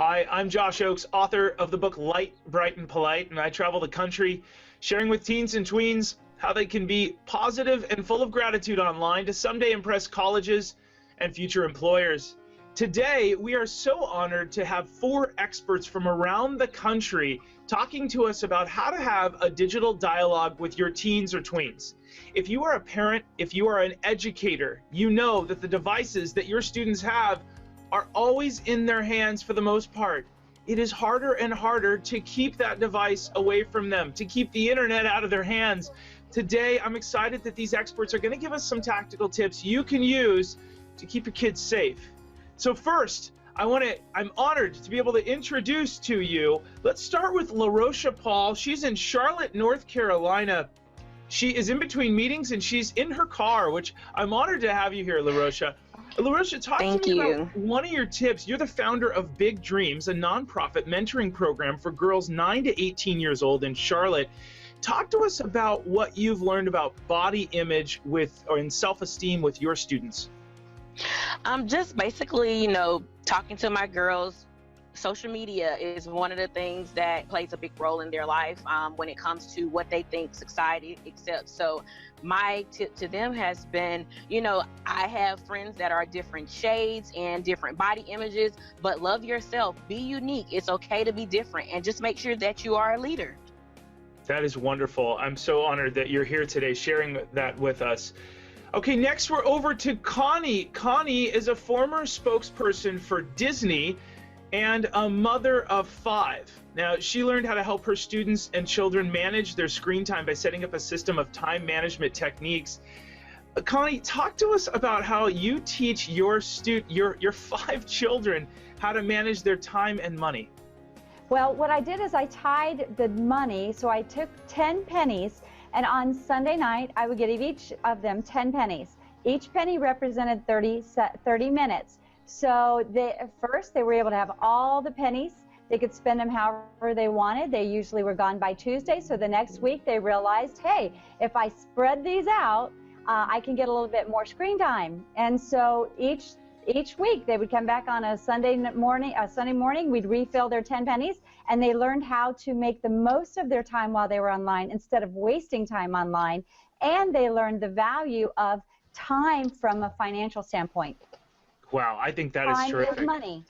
Hi, I'm Josh Oakes, author of the book Light, Bright, and Polite, and I travel the country sharing with teens and tweens how they can be positive and full of gratitude online to someday impress colleges and future employers. Today, we are so honored to have 4 experts from around the country talking to us about how to have a digital dialogue with your teens or tweens. If you are a parent, if you are an educator, you know that the devices that your students have are always in their hands for the most part. It is harder and harder to keep that device away from them, to keep the internet out of their hands. Today, I'm excited that these experts are going to give us some tactical tips you can use to keep your kids safe. So first, I'm honored to be able to introduce to you, let's start with LaRosha Paul. She's in Charlotte, North Carolina. She is in between meetings and she's in her car, which I'm honored to have you here, LaRosha. LaRosha, talk to me about one of your tips. You're the founder of Big Dreamz, a nonprofit mentoring program for girls 9 to 18 years old in Charlotte. Talk to us about what you've learned about body image and self-esteem with your students. Just basically, talking to my girls. Social media is one of the things that plays a big role in their life when it comes to what they think society accepts. So my tip to them has been, I have friends that are different shades and different body images, but love yourself, be unique. It's okay to be different, and just make sure that you are a leader. That is wonderful. I'm so honored that you're here today sharing that with us. Okay, next we're over to Connie. Connie is a former spokesperson for Disney and a mother of 5. Now, she learned how to help her students and children manage their screen time by setting up a system of time management techniques. Connie, talk to us about how you teach your 5 children how to manage their time and money. Well, what I did is I tied the money, so I took 10 pennies, and on Sunday night, I would give each of them 10 pennies. Each penny represented 30 minutes. So first they were able to have all the pennies. They could spend them however they wanted. They usually were gone by Tuesday. So the next week they realized, hey, if I spread these out, I can get a little bit more screen time. And so each week they would come back on a Sunday morning, we'd refill their 10 pennies, and they learned how to make the most of their time while they were online instead of wasting time online. And they learned the value of time from a financial standpoint. Wow, I think that is terrific. Time is money.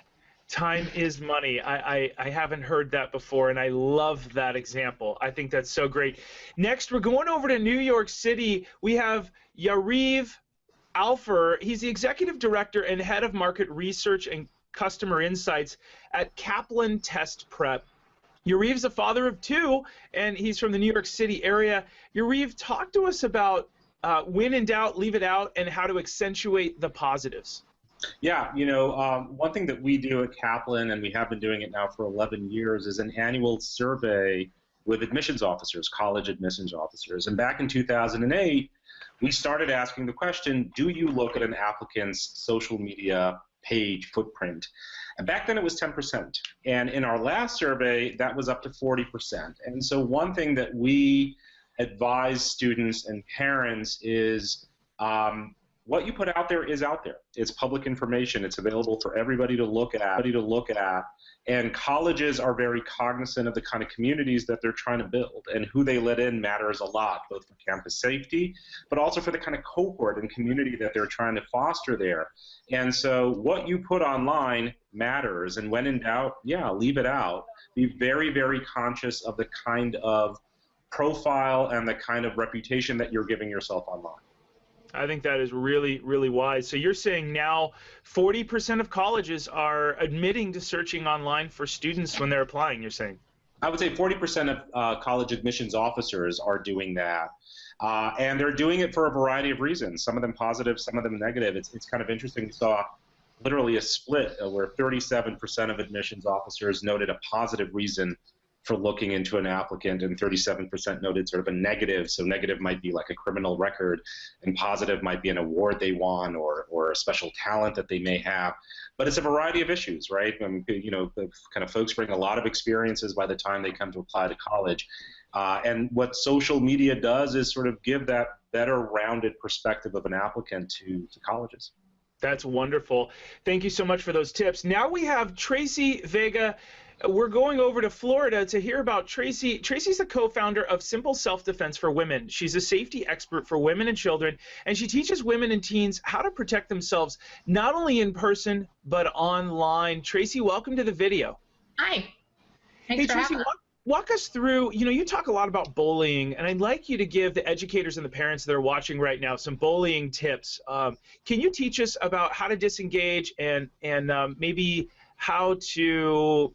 Time is money. I haven't heard that before, and I love that example. I think that's so great. Next, we're going over to New York City. We have Yariv Alfer. He's the executive director and head of market research and customer insights at Kaplan Test Prep. Yariv's a father of 2, and he's from the New York City area. Yariv, talk to us about when in doubt, leave it out, and how to accentuate the positives. Yeah, one thing that we do at Kaplan, and we have been doing it now for 11 years, is an annual survey with admissions officers, college admissions officers. And back in 2008, we started asking the question, do you look at an applicant's social media page footprint? And back then it was 10%. And in our last survey, that was up to 40%. And so one thing that we advise students and parents is what you put out there is out there. It's public information. It's available for everybody to look at. And colleges are very cognizant of the kind of communities that they're trying to build, and who they let in matters a lot, both for campus safety, but also for the kind of cohort and community that they're trying to foster there. And so what you put online matters, and when in doubt, yeah, leave it out. Be very, very conscious of the kind of profile and the kind of reputation that you're giving yourself online. I think that is really, really wise. So you're saying now 40% of colleges are admitting to searching online for students when they're applying, you're saying? I would say 40% of college admissions officers are doing that. And they're doing it for a variety of reasons, some of them positive, some of them negative. It's kind of interesting. We saw literally a split where 37% of admissions officers noted a positive reason for looking into an applicant, and 37% noted sort of a negative. So negative might be like a criminal record, and positive might be an award they won or a special talent that they may have. But it's a variety of issues, right? The kind of folks bring a lot of experiences by the time they come to apply to college. And what social media does is sort of give that better rounded perspective of an applicant to colleges. That's wonderful. Thank you so much for those tips. Now we have Tracy Vega. We're going over to Florida to hear about Tracy. Tracy's the co-founder of Simple Self-Defense for Women. She's a safety expert for women and children, and she teaches women and teens how to protect themselves, not only in person, but online. Tracy, welcome to the video. Hi. Thanks for Tracy, having us. walk us through, you talk a lot about bullying, and I'd like you to give the educators and the parents that are watching right now some bullying tips. Can you teach us about how to disengage and maybe how to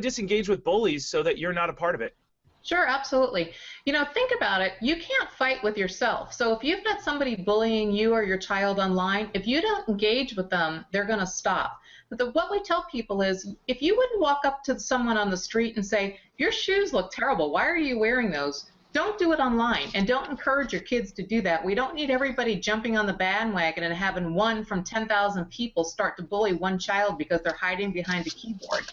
disengage with bullies so that you're not a part of it? Sure, absolutely. Think about it. You can't fight with yourself. So if you've got somebody bullying you or your child online, if you don't engage with them, they're going to stop. But what we tell people is, if you wouldn't walk up to someone on the street and say, your shoes look terrible, why are you wearing those? Don't do it online, and don't encourage your kids to do that. We don't need everybody jumping on the bandwagon and having one from 10,000 people start to bully one child because they're hiding behind a keyboard.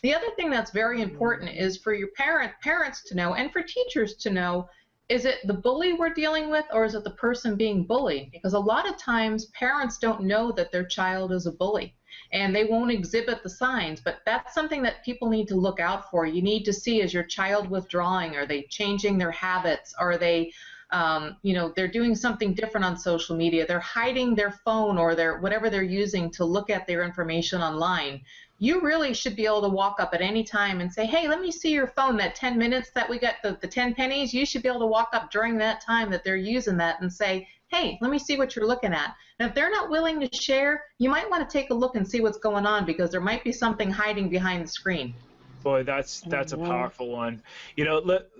The other thing that's very important is for your parents to know, and for teachers to know, is it the bully we're dealing with, or is it the person being bullied? Because a lot of times parents don't know that their child is a bully, and they won't exhibit the signs, but that's something that people need to look out for. You need to see, is your child withdrawing? Are they changing their habits? Are they they're doing something different on social media? They're hiding their phone or whatever they're using to look at their information online. You really should be able to walk up at any time and say, hey, let me see your phone, that 10 minutes that we got the 10 pennies. You should be able to walk up during that time that they're using that and say, hey, let me see what you're looking at. And if they're not willing to share, you might want to take a look and see what's going on, because there might be something hiding behind the screen. Boy, that's a powerful one.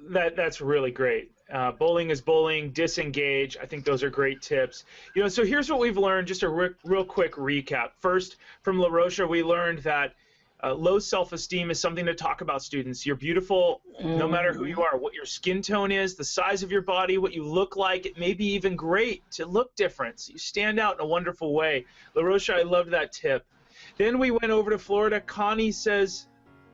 That's really great. Bullying is bullying, disengage. I think those are great tips. So here's what we've learned, just a real quick recap. First, from LaRosha, we learned that low self-esteem is something to talk about, students. You're beautiful no matter who you are, what your skin tone is, the size of your body, what you look like. It may be even great to look different. So you stand out in a wonderful way. LaRosha, I loved that tip. Then we went over to Florida. Connie says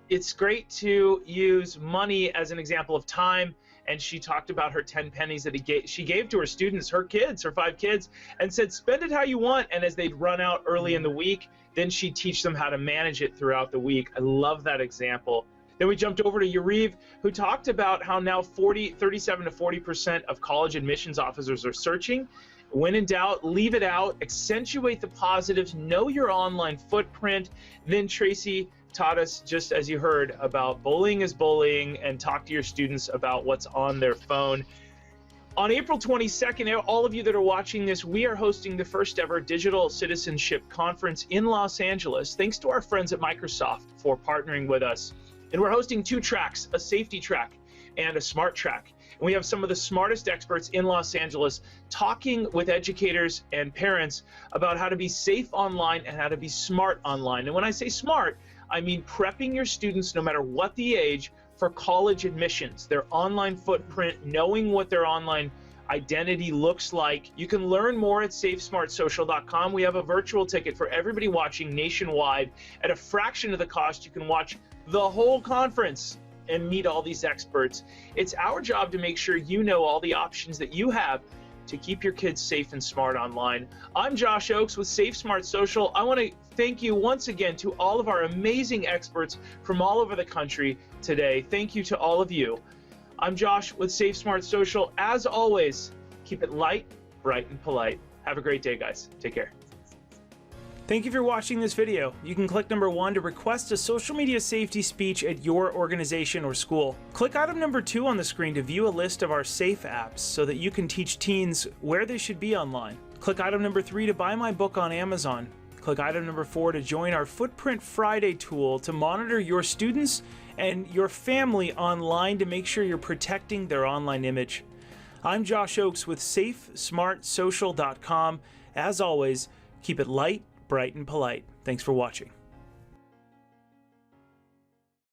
it's great to use money as an example of time. And she talked about her 10 pennies that she gave to her students, her 5 kids, and said, spend it how you want. And as they'd run out early in the week, then she'd teach them how to manage it throughout the week. I love that example. Then we jumped over to Yariv, who talked about how now 37 to 40% of college admissions officers are searching. When in doubt, leave it out, accentuate the positives, know your online footprint. Then Tracy taught us, just as you heard, about bullying is bullying, and talk to your students about what's on their phone. On April 22nd, all of you that are watching this, we are hosting the first ever Digital Citizenship Conference in Los Angeles. Thanks to our friends at Microsoft for partnering with us. And we're hosting 2 tracks, a safety track and a smart track. And we have some of the smartest experts in Los Angeles talking with educators and parents about how to be safe online and how to be smart online. And when I say smart, I mean prepping your students, no matter what the age, for college admissions, their online footprint, knowing what their online identity looks like. You can learn more at safesmartsocial.com. We have a virtual ticket for everybody watching nationwide. At a fraction of the cost, you can watch the whole conference and meet all these experts. It's our job to make sure you know all the options that you have to keep your kids safe and smart online. I'm Josh Oakes with Safe Smart Social. I want to thank you once again to all of our amazing experts from all over the country today. Thank you to all of you. I'm Josh with Safe Smart Social. As always, keep it light, bright, and polite. Have a great day, guys. Take care. Thank you for watching this video. You can click number 1 to request a social media safety speech at your organization or school. Click item number 2 on the screen to view a list of our safe apps so that you can teach teens where they should be online. Click item number 3 to buy my book on Amazon. Click item number 4 to join our Footprint Friday tool to monitor your students and your family online to make sure you're protecting their online image. I'm Josh Oakes with SafeSmartSocial.com. As always, keep it light, bright, and polite. Thanks for watching.